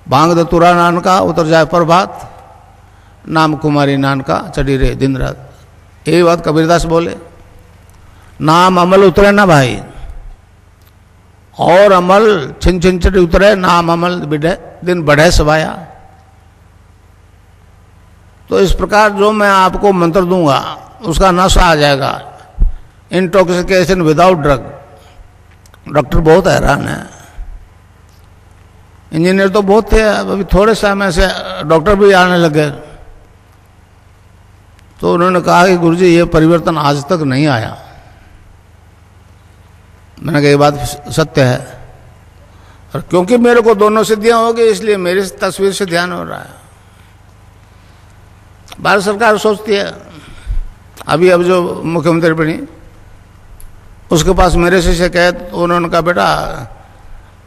भांग धतूरा नान का उतर जाए प्रभात, नाम कुमारी नान का चढ़ी रहे दिन रात। यही बात कबीरदास बोले, नाम अमल उतरे ना भाई, और अमल छिन छिन चढ़ी उतरे, नाम अमल बिढ़े दिन बढ़े सवाया। तो इस प्रकार जो मैं आपको मंत्र दूंगा उसका नशा आ जाएगा, इंटॉक्सिकेशन विदाउट ड्रग। डॉक्टर बहुत हैरान है, इंजीनियर तो बहुत थे, अभी थोड़े समय से डॉक्टर भी आने लगे। तो उन्होंने कहा कि गुरुजी ये परिवर्तन आज तक नहीं आया। मैंने कहा ये बात सत्य है, और क्योंकि मेरे को दोनों सिद्धियां हो गई इसलिए मेरी तस्वीर से ध्यान हो रहा है। भारत सरकार सोचती है, अभी अब जो मुख्यमंत्री बनी उसके पास मेरे से शिकायत, तो उन्होंने कहा बेटा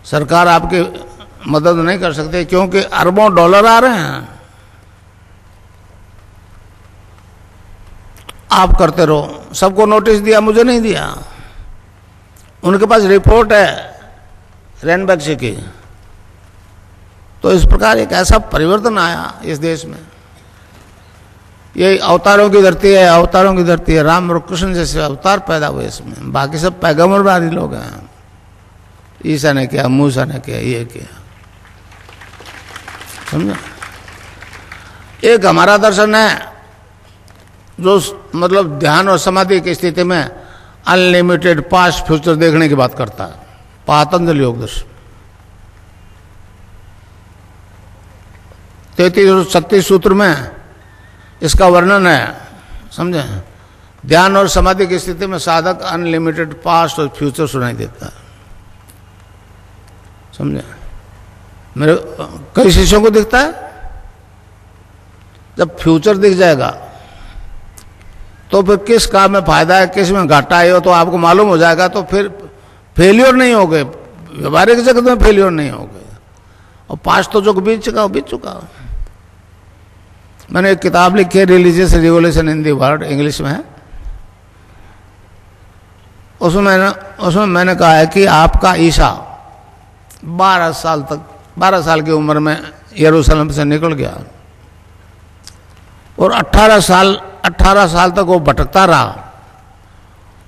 सरकार आपकी मदद नहीं कर सकते क्योंकि अरबों डॉलर आ रहे हैं, आप करते रहो। सबको नोटिस दिया, मुझे नहीं दिया। उनके पास रिपोर्ट है रैनबैक्सी की। तो इस प्रकार एक ऐसा परिवर्तन आया इस देश में। ये अवतारों की धरती है, अवतारों की धरती है। राम और कृष्ण जैसे अवतार पैदा हुए इसमें, बाकी सब पैगंबरवादी लोग हैं। ईसा ने किया, मूसा ने किया, ये किया, समझा। एक हमारा दर्शन है जो मतलब ध्यान और समाधि की स्थिति में अनलिमिटेड पास्ट फ्यूचर देखने की बात करता है, पातंजलि योग दर्शन। 3336 सूत्र में इसका वर्णन है, समझे। ध्यान और समाधि की स्थिति में साधक अनलिमिटेड पास्ट और फ्यूचर सुनाई देता है, समझे। मेरे कई शिष्यों को दिखता है, जब फ्यूचर दिख जाएगा तो फिर किस काम में फायदा है, किस में घाटा है, तो आपको मालूम हो जाएगा। तो फिर फेलियर नहीं हो गए, व्यवहारिक जगत में फेलियर नहीं हो गए। और पास्ट तो जो बीत चुका हो बीत चुका हो। मैंने एक किताब लिखी है, religious revolution in the world, English में है। उसमें मैंने कहा है कि आपका ईसा 12 साल की उम्र में यरूशलेम से निकल गया और 18 साल तक वो भटकता रहा,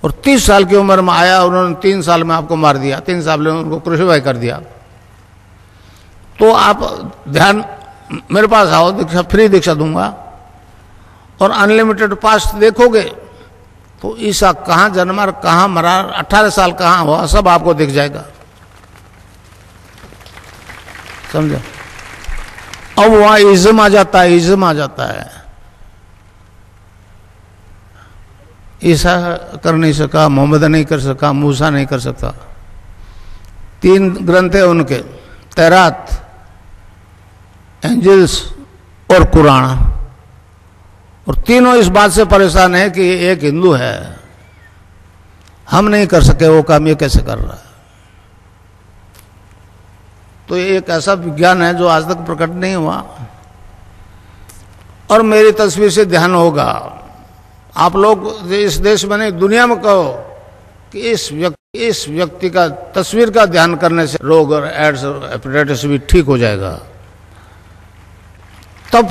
और 30 साल की उम्र में आया। उन्होंने 3 साल में आपको मार दिया, 3 साल में उनको क्रूसिफाई कर दिया। तो आप ध्यान मेरे पास आओ, दीक्षा फ्री दीक्षा दूंगा और अनलिमिटेड पास्ट देखोगे तो ईसा कहाँ जन्मा, कहाँ मरा, 18 साल कहाँ हुआ, सब आपको दिख जाएगा, समझे। अब वहां इज्म आ जाता है, इज्म आ जाता है। ईसा कर नहीं सका, मोहम्मद नहीं कर सका, मूसा नहीं कर सकता। 3 ग्रंथ है उनके, तैरात, एंजल्स और कुरान। और तीनों इस बात से परेशान है कि एक हिंदू है, हम नहीं कर सके वो काम, ये कैसे कर रहा है। तो ये एक ऐसा विज्ञान है जो आज तक प्रकट नहीं हुआ। और मेरी तस्वीर से ध्यान होगा। आप लोग इस देश में नहीं, दुनिया में कहो कि इस व्यक्ति का तस्वीर का ध्यान करने से रोग और एड्स और हेपेटाइटिस भी ठीक हो जाएगा। तब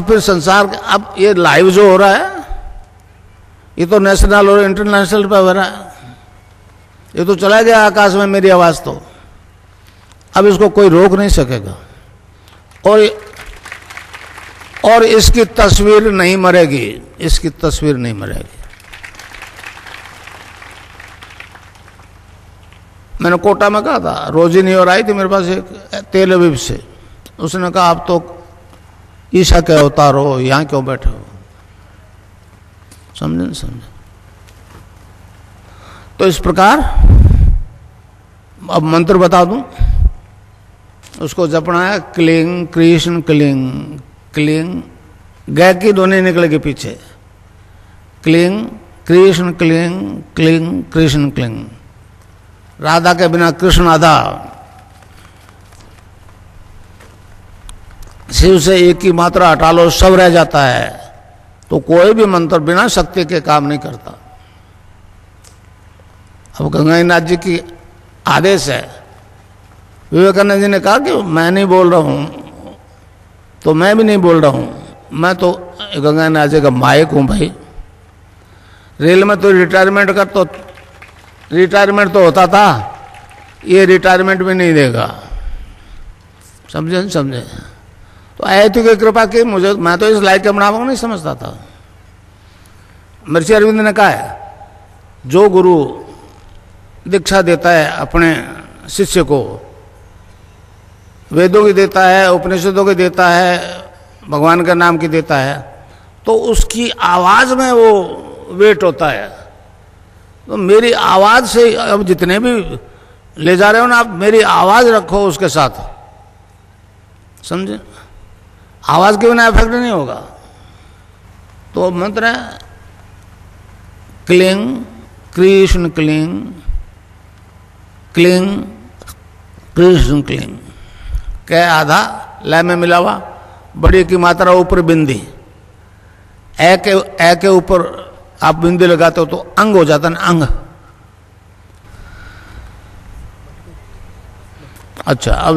फिर संसार के, अब ये लाइव जो हो रहा है ये तो नेशनल और इंटरनेशनल पे हो रहा है। ये तो चला गया आकाश में मेरी आवाज, तो अब इसको कोई रोक नहीं सकेगा। और इसकी तस्वीर नहीं मरेगी, इसकी तस्वीर नहीं मरेगी। मैंने कोटा में कहा था, रोजिनी और आई थी मेरे पास एक तेल अवीब से। उसने कहा आप तो ईसा के अवतार हो, यहां क्यों बैठे हो, समझे नहीं समझे। तो इस प्रकार अब मंत्र बता दूं, उसको जपना है। क्लिंग कृष्ण क्लिंग, क्लिंग गै की ध्वनि निकलेगी पीछे। Cling Krishna cling, cling Krishna cling. Radha के बिना कृष्ण आधा। शिव से एक की मात्रा हटा लो, सब रह जाता है। तो कोई भी मंत्र बिना शक्ति के काम नहीं करता। अब गंगानाथ जी की आदेश है विवेकानंद जी ने कहा कि मैं नहीं बोल रहा हूँ, तो मैं भी नहीं बोल रहा हूँ, मैं तो गंगा नाचे का माइक हूँ भाई। रेल में तो रिटायरमेंट तो होता था, ये रिटायरमेंट भी नहीं देगा। समझे नहीं समझे? तो आयतु की कृपा की मुझे, मैं तो इस लायक के बनाव नहीं समझता था। महर्षि अरविंद ने कहा है, जो गुरु दीक्षा देता है अपने शिष्य को, वेदों की देता है, उपनिषदों की देता है, भगवान के नाम की देता है, तो उसकी आवाज में वो वेट होता है। तो मेरी आवाज से, अब जितने भी ले जा रहे हो ना आप, मेरी आवाज रखो उसके साथ, समझे? आवाज के बिना इफेक्ट नहीं होगा। तो मंत्र है cling Krishna cling, cling Krishna cling. कै आधा लय में मिला हुआ, बड़ी की मात्रा ऊपर बिंदी, ए के ऊपर आप बिंदी लगाते हो तो अंग हो जाता है ना, अंग। अच्छा, अब